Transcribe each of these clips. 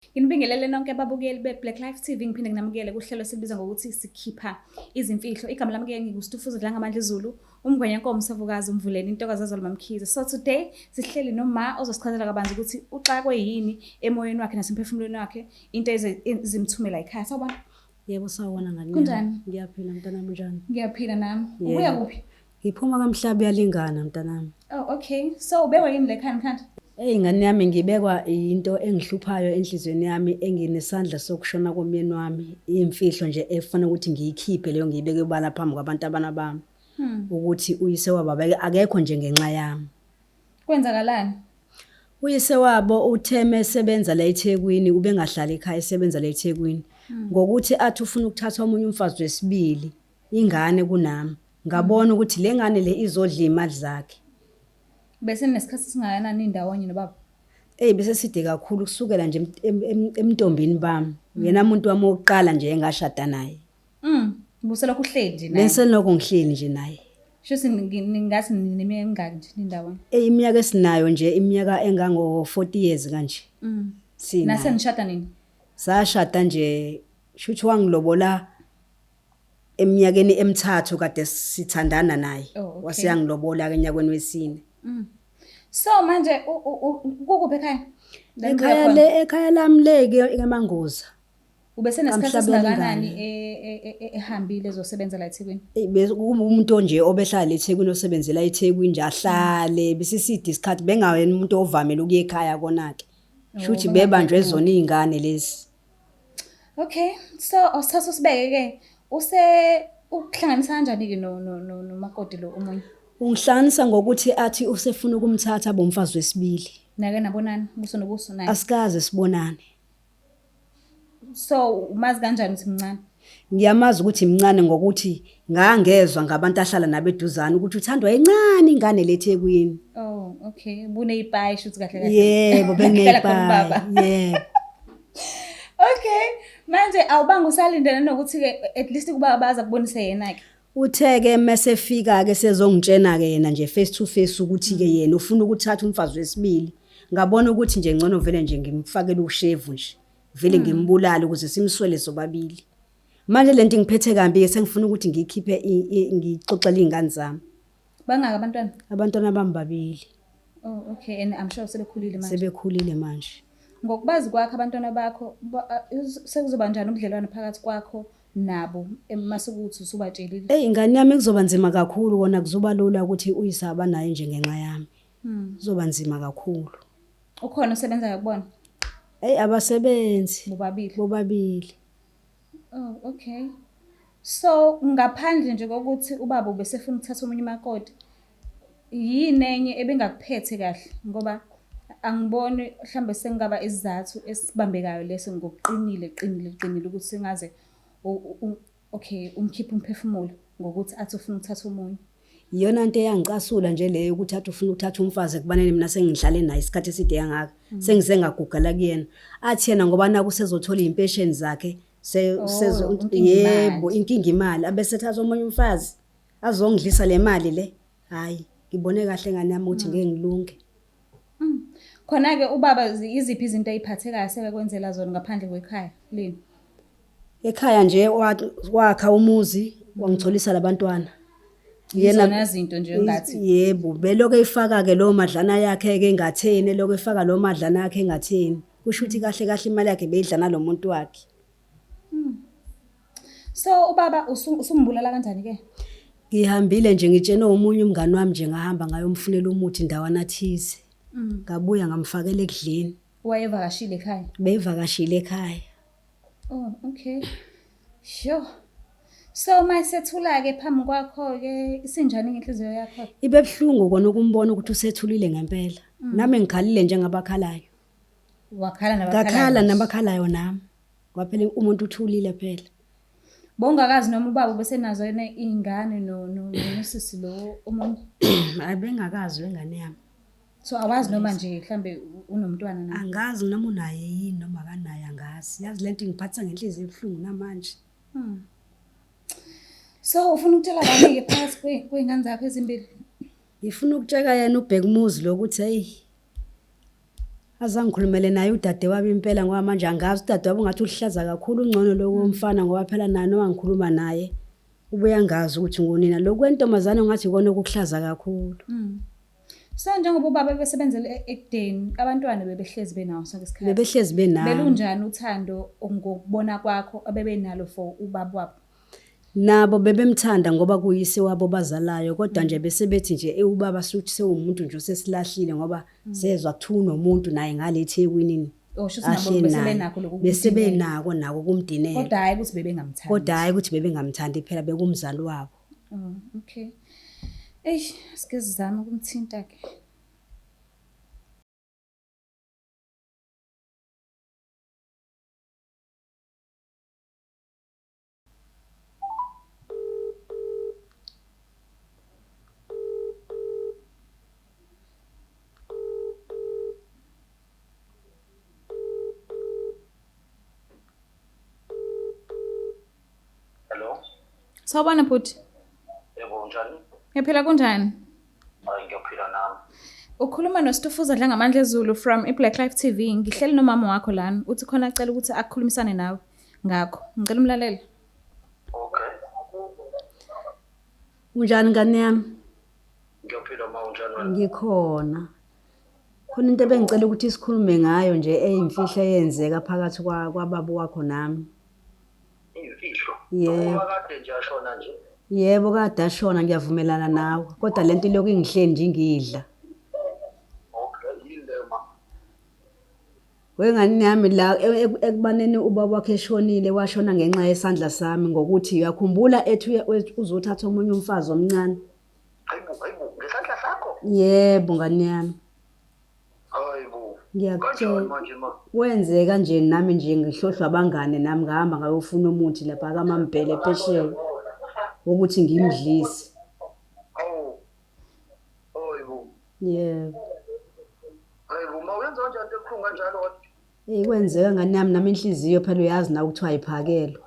Nginibingelele nonke ababukeli be-Blaqlife TV, ngiphinde nginamukele kuhlelo esibiza ngokuthi sikhipha izimfihlo. Igama lami-ke ngikuStufuza Dlangamandla Zulu, umngwenyenkomo Savukazi, umvuleni intokazi yazalwa uMamkhize. So today sihleli noma ozosichazela kabanzi ukuthi uxakwe yini emoyeni wakhe nasemphefumulweni wakhe, into ezimthumela ekhaya. Sawubona. Yebo sawubona ngani. Kunjani? Ngiyaphila mntanami njani? Ngiyaphila nami. Ubuya kuphi? Ngiphuma kaMhlaba yalingana mntanami. Oh okay. So ubekwa yini lekhaya mkhandi? Ingane yami ngibekwa into engihluphayo enhlizweni yami, enginesandla sokushona komyeni wami. Imfihlo nje efuna ukuthi ngiyikhiphe leyo, ngiyibeke ubala phambi kwabantu abana bami. Ukuthi uyise wababa akekho nje ngenxa yami. Kwenzakalani? Uyise wabo utheme esebenza la eThekwini, ubengahlali ekhaya esebenza la eThekwini. Ngokuthi athi ufuna ukuthatha omunye umfazi wesibili, ingane kunami. Ngabona ukuthi le ngane le izodla imali zakhe. Bese nesikhathi singakanani indawonye nobaba? Bese side kakhulu kusukela nje emntombini bami. Yena umuntu wami oqala nje engashada naye. Buselokhu uhleli nje naye. Bese lokho ngihleli nje naye. Shothi ningathi niminyaka emingaki nje indawonye? Iminyaka esinayo nje iminyaka engango 40 years kanje. Sina. Nase nishada nini? Sashada nje shuthi wangilobola eminyakeni emithathu kade sithandana naye. Wase yangilobola ke enyakweni wesine. So manje ukuphi ekhaya? Ekhaya lami leke eMangoza. Ubese nesikhathi singakanani ehambile ezosebenza la eThekwini? Bese umuntu nje obehlala eThekwini osebenzela eThekwini nje ahlale bese sidi isikhathi bengawena umuntu ovamela ukuya ekhaya konake. Shuthi bebanjwe ezona izingane lezi. Okay, so osithatha sibeke ukuhlanganisa kanjani ke no makoti lo omunye? Ungihlanganisa ngokuthi athi usefuna ukumthatha bomfazi wesibili. Nake nabonani buso nobuso naye? Asikaze sibonane. So umazi kanjani uthi mncane? Ngiyamazi ukuthi imncane ngokuthi ngangezwa ngabantu ahlala nabeduzana ukuthi uthandwa encane ingane leThekwini. Oh okay, buneyipayi shuthi kahle kahle. Yebo beneyipayi. Yebo. Okay, manje awubanga usalindele nokuthi ke at least kuba baza kubonise yena ke. Utheke mesefika ke sezongitshena ke yena nje face to face ukuthi ke yena ufuna ukuthatha umfazi wesibili. Ngabona ukuthi nje ngcono vele nje ngimfakele ushevu nje. Vele ngimbulala ukuze simswele sobabili. Manje lento ngiphethe kambi sengifuna ukuthi ngikhiphe ngixoxele izingane zami. Bangaka abantwana? Abantwana bami babili. Oh okay, and I'm sure sebekhulile manje. Sebekhulile manje. Ngokubazi kwakho abantwana bakho sekuzoba njani ubudlelwano phakathi kwakho nabo emasukuthi usubatshelile? Ingane yami kuzoba nzima kakhulu kona kuzoba lula ukuthi uyisaba naye nje ngenxa yami. Kuzoba nzima kakhulu. Ukhona osebenza ukubona? Abasebenzi bobabili. Oh okay. So ngaphandle nje kokuthi ubaba ubesefuna ukuthatha omunye umakoti, yini enye ebengakuphethe kahle ngoba angiboni mhlambe sengaba isizathu esibambekayo leso ngokuqinile ukuthi singaze okay umkhipha umphefumulo ngokuthi athi ufuna ukuthatha omunye. Iyona into eyangicasula nje leyo ukuthi athi ufuna ukuthatha umfazi kubanele mina sengihlale naye isikhathi eside yangaka sengizengagugala kuyena. Athi yena ngoba naku sezothola impatient zakhe yebo inkinga imali abese thatha omunye umfazi azongidlisa le mali le. Hayi ngibone kahle ngane yami ukuthi ngeke ngilunge. Khona ke ubaba iziphi izinto eziphathekayo sebekwenzela zona ngaphandle kwekhaya lini? Ekhaya nje wakha umuzi wangitholisa labantwana. Yena izinto nje ngathi yebo beloko efaka ke lo madlana yakhe ke engatheni lokho efaka lo madlana yakhe engatheni. Kusho ukuthi kahle kahle imali yakhe beyidla nalomuntu wakhe. So ubaba usumbulala kanjani ke? Ngihambile nje ngitshene omunye umngane wami nje ngahamba ngayomfunela umuthi ndawana thize. Ngabuya ngamfakela ekudleni. Wayevakashile ekhaya? Beyivakashile ekhaya. Oh okay. Sure. So mayisethula ke phambi kwakho ke isinjani inhliziyo yakho? Ibe buhlungu kona ukumbona ukuthi usethulile ngempela. Nami ngikhalile njengabakhalayo. Wakhala nabakhalayo? Ngakhala nabakhalayo nami. Kwaphela umuntu uthulile phela. Bongakazi noma ubaba bese nazo yena izingane nosisi lo umuntu? Abengakazi wengane yami. So awazi noma nje mhlambe unomntwana na? Angazi noma unaye yini noma akanaye angazi. Yazi lento ngiphatha ngenhliziyo ebuhlungu namanje. So ufuna ukutshela bani ke phakathi kwezingane zakho ezimbili? Ngifuna ukutshela yena ubheka umuzi lokuthi hey Azangikhulumele naye udade wami impela ngoba manje angazi udade wami ungathi ulihlaza kakhulu ungcono lokumfana ngoba phela nani wangikhuluma naye. Ubuya ngazi ukuthi ngonina lokwentomazana ungathi ikona okuhlaza kakhulu. So njengoba ubaba besebenzele ekudeni abantwana bebehlezi benawo sonke isikhathi. Bebehlezi benawo. Belunjani uthando ngokubona kwakho abebenalo for ubaba wabo? Nabo bebemthanda ngoba kuyise wabo bazalayo kodwa nje bese bethi nje ubaba suthi sewumuntu nje osesilahlile ngoba sezwa kuthiwa unomuntu naye ngale eThekwini. Osho ukuthi nabo besebenakho lokho. Besebenako nako kumdinela. Kodwa hayi ukuthi bebengamthandi. Kodwa hayi ukuthi bebengamthandi phela bekumzali wabo. Okay. Sikuzama ukumthinta ke. Sawubona bhuti. Yebo njani? Ngiyaphila kunjani? Hayi ngiyaphila nami. Ukhuluma noSitufuza dla ngamandla ezulu from iBlaqlife TV. Ngihleli nomama wakho lana. Uthi khona acela ukuthi akukhulumisane nawe ngakho. Ngicela umlalele. Okay. Unjani ngane yami? Ngiyaphila ma unjani? Ngikhona. Khona into ebengicela ukuthi sikhulume ngayo nje eyimfihlo eyenzeka phakathi kwababa wakho nami. Imfihlo. Yebo. Kade nje ashona nje. Yebo kade ashona ngiyavumelana nawe kodwa lento lokhu ingihleli nje ngidla. Okay, yini le ma? Wengane yami la ekubaneni ubaba wakhe eshonile washona ngenxa yesandla sami ngokuthi uyakhumbula ethi uzothatha omunye umfazi omncane. Hayibo, ngesandla sakho? Yebo ngane yami. Hayibo. Ngiyakutshela manje ma. wenzeka nje nami nje ngihlohlwa abangane nami ngahamba ngayofuna umuthi lapha kaMambhele phesheya ukuthi ngimdlise. Hayibo. Yebo. Hayibo, mawenza kanjani into ebuhlungu kanjalo kodwa? Kwenzeka ngane yami nami inhliziyo phela uyazi na ukuthi ayiphakelo.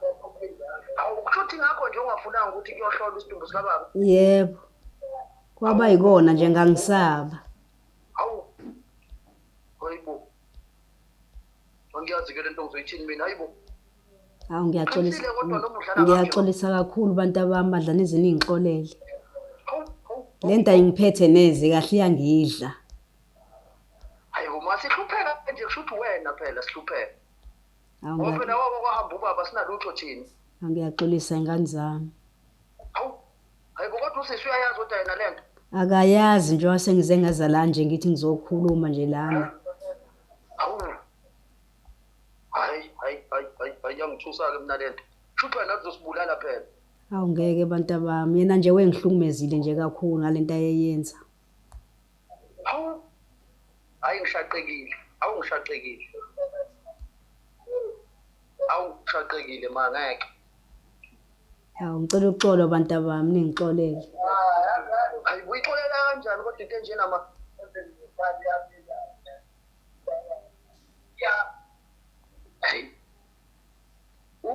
Awukushuthi ngakho nje ungafunanga ukuthi kuyohlolwa isidumbu sikababa? Yebo. Kwaba yikona nje ngangisaba. Hayibo. Ngiyazi ke lento ngizoyithini mina hayibo. Hawu ngiyaxolisa kakhulu bantu abami badla nezini ingixolele. Lento ayingiphethe neze kahle iyangidla. Hayibo masihlupheka nje kushuthi wena phela sihlupheka. Hawu Ngoba phela wabo kwahamba ubaba sinalutho thini. ngiyaxolisa ingane zami. Hayibo kodwa usisi uyayazi ukuthi yena lento. Akayazi nje wasengize ngaza la nje ngithi ngizokhuluma nje lana. Hayi yangithusa ke mina lento. Kushuthi wena uzosibulala phela. Hawu ngeke bantu abami yena nje wengihlukumezile nje kakhulu ngalento ayeyenza. Hayi ngishaqekile. Ngishaqekile. Ngishaqekile ngeke. Hawu ngicela uxolo bantu abami ningixolele. Hayi uyixolela kanjani kodwa into enje nama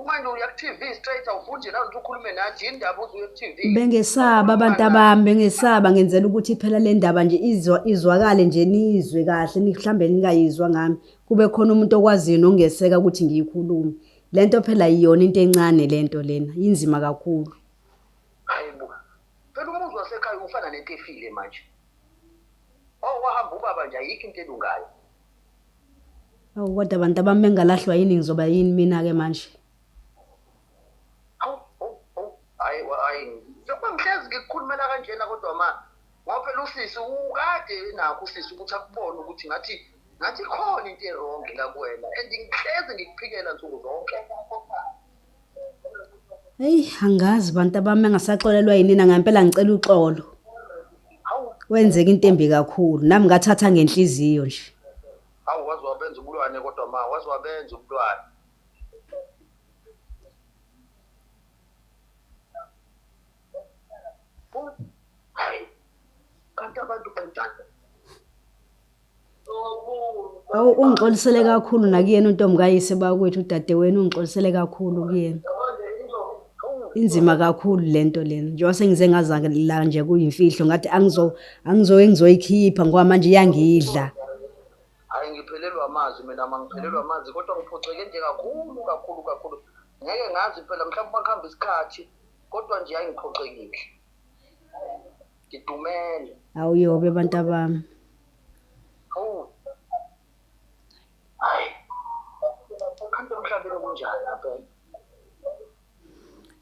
manje uya ku-TV straight awufundi la ukuthi ukhulume nathi indaba uzuye ku-TV. Bengesaba abantu abami bengesaba ngenzela ukuthi phela le ndaba nje izwakale nje nizwe kahle mhlambe ningayizwa ngami kube khona umuntu okwaziyo nongeseka ukuthi ngiyikhulume. Lento phela iyona into encane lento lena inzima kakhulu. Hayibo. Phela umuzi wasekhaya ufana nento efile manje. Wahamba ubaba nje ayikho into elungayo. Awu kodwa abantu abami bengalahlwa yini ngizoba yini mina ke manje? Hayi. Njengoba ngihlezi ngikukhulumela kanjena kodwa ngoba phela usisi ukade nakho usisi ukuthi akubone ukuthi ngathi khona into errong la kuwena and ngihlezi ngikuphikela nsuku zonke. Hey angazi bantu abami engasaxolelwa yini ngempela ngicela uxolo. Wenzeka into embi kakhulu nami ngathatha ngenhliziyo nje. Wazi wabenza ubulwane kodwa wazi wabenza ubulwane. Kanti abantu kanjani? Awu ungixolisele kakhulu nakuyena untombi kayise bakwethu udade wena ungixolisele kakhulu kuyena. Inzima kakhulu lento lena. Njengoba sengize ngazange la nje kuyimfihlo ngathi angizoyikhipha ngoba manje iyangidla. Hayi ngiphelelwa amazwi mina mangiphelelwa amazwi kodwa ngiphoxeke nje kakhulu. Ngeke ngazi phela mhlawumbe bakuhamba isikhathi kodwa nje ayingiphoxekile. Ngidumele. Awuyobe bantu bami. Oh. Hayi. Kanti emhlabeni kunjani lapha?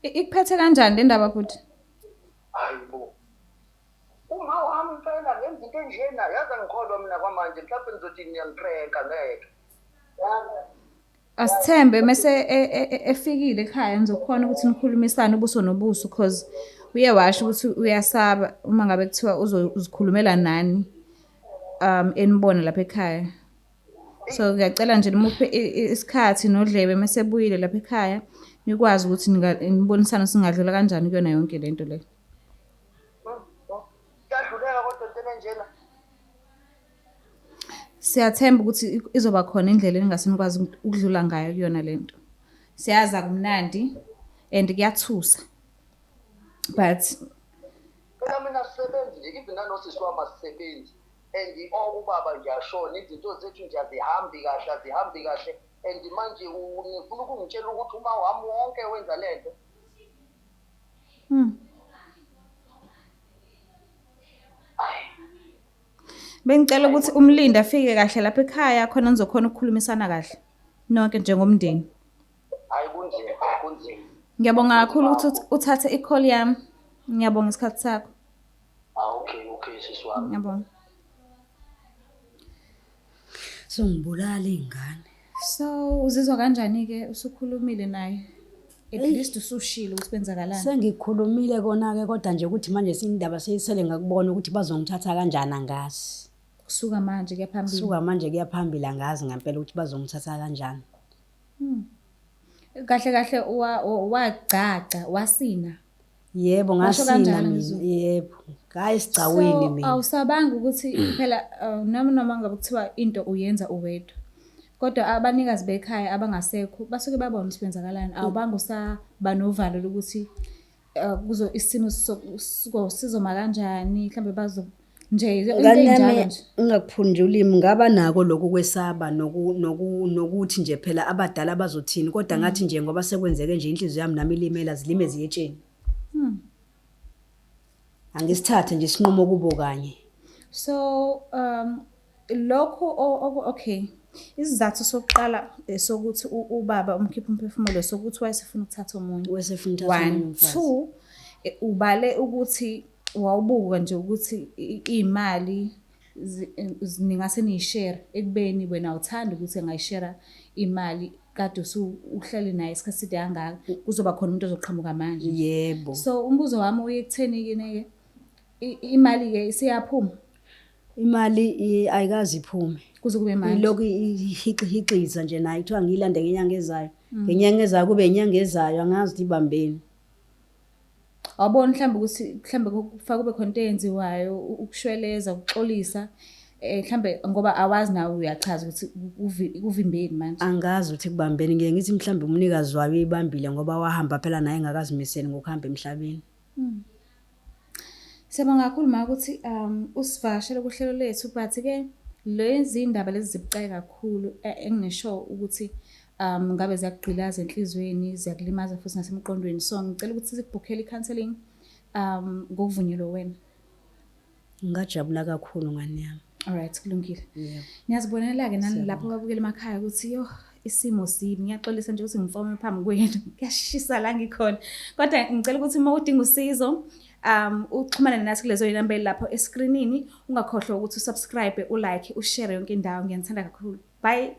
Ikuphethe kanjani le ndaba futhi? Hayibo. Uma wami phela ngenza into enjena yazi ngikholwa mina kwamanje mhlawumbe ngizothi ngiyangipranka ngeke. Asithembe mase efikile ekhaya nizokhona ukuthi nikhulumisane ubuso nobuso because uye washo ukuthi uyasaba uma ngabe kuthiwa uzikhulumela nani enibone lapha ekhaya. So ngiyacela nje nimuphe isikhathi nodlebe mase ebuyile lapha ekhaya nikwazi ukuthi nibonisane singadlula kanjani kuyona yonke lento le. Yadluleka kodwa into enjena. Siyathemba ukuthi izoba khona indlela engase nikwazi ukudlula ngayo kuyona lento. Siyaza kumnandi and kuyathusa. But mina sisebenzi nje even nanosisi wami asisebenzi and okubaba nje ashona izinto zethu nje azihambi kahle and manje ufuna ukungitshela ukuthi uma wami wonke wenza lento. Bengicela ukuthi umlindi afike kahle lapha ekhaya khona nizokhona ukukhulumisana kahle nonke njengomndeni. Hayi kunzima. Ngiyabonga kakhulu ukuthi uthathe i-call yami. Ngiyabonga isikhathi sakho. Okay sisi wami. Ngiyabonga. Songibulala ingane. So uzizwa kanjani ke usukhulumile naye? At least usushilo ukuthi kwenzakalani. Sengikhulumile kona ke kodwa nje ukuthi manje sindaba seyisele ngakubona ukuthi bazongithatha kanjani angazi. Kusuka manje kuya phambili. Angazi ngempela ukuthi bazongithatha kanjani. Kahle wagcaca wasina. Yebo ngasina mina. Yebo. Hayi sigcawini mina. Awusabanga ukuthi phela noma ngabe kuthiwa into uyenza uwedwa. Kodwa abanikazi bekhaya abangasekho basuke babona isibenzakalani. Awubanga usaba novalo lokuthi kuzo isimo sizoma kanjani mhlambe bazo nje into enjalo nje. Ungakuphunja ulimi ngaba nako lokho kwesaba nokuthi nje phela abadala bazothini kodwa ngathi nje ngoba sekwenzeke nje inhliziyo yami nami ilimela zilime ziyetsheni. Angisithathe nje isinqumo kubo kanye. So lokho okay. Isizathu sokuqala sokuthi ubaba umkhipha umphefumulo sokuthi wayesefuna ukuthatha omunye. 2 ubale ukuthi wawubuka nje ukuthi imali ningase niyishare ekubeni wena uthanda ukuthi engayishare imali kade uhlale naye isikhathi side kangaka kuzoba khona umuntu ozoqhamuka manje. Yebo. So umbuzo wami uye kutheni ke imali ke isiyaphuma. Imali ayikazi iphume. Kuze kube manje. Lokho ihiqiza nje nayo kuthiwa ngilande ngenyanga ezayo. Ngenyanga ezayo kube inyanga ezayo angazi ukuthi ibambeni. Awubona mhlambe ukuthi mhlambe kufa kube khona into eyenziwayo ukushweleza ukuxolisa mhlambe ngoba awazi nawe uyachaza ukuthi kuvimbeni manje. Angazi ukuthi kubambeni ngeke ngithi mhlambe umnikazi wayo ibambile ngoba wahamba phela naye engakazimiseli ngokuhamba emhlabeni. Siyabonga kakhulu mama ukuthi usivashele kuhlelo lethu but ke lezi indaba lezi zibucayi kakhulu enginesho ukuthi ngabe ziyakugqilaza enhlizweni ziyakulimaza futhi nasemqondweni. So ngicela ukuthi sikubhukhele i-counseling ngokuvunyelwa wena. Ngajabula kakhulu ngani yami. Alright kulungile. Yebo. Niyazibonela ke nani lapho babukela emakhaya ukuthi isimo sibi. Ngiyaxolisa nje ukuthi ngifome phambi kwenu. Kuyashisa la ngikhona. Kodwa ngicela ukuthi uma udinga usizo uxhumane nathi kulezo inamba lapho escreenini. Ungakhohlwa ukuthi usubscribe, ulike, ushare yonke indawo. Ngiyanithanda kakhulu. Bye.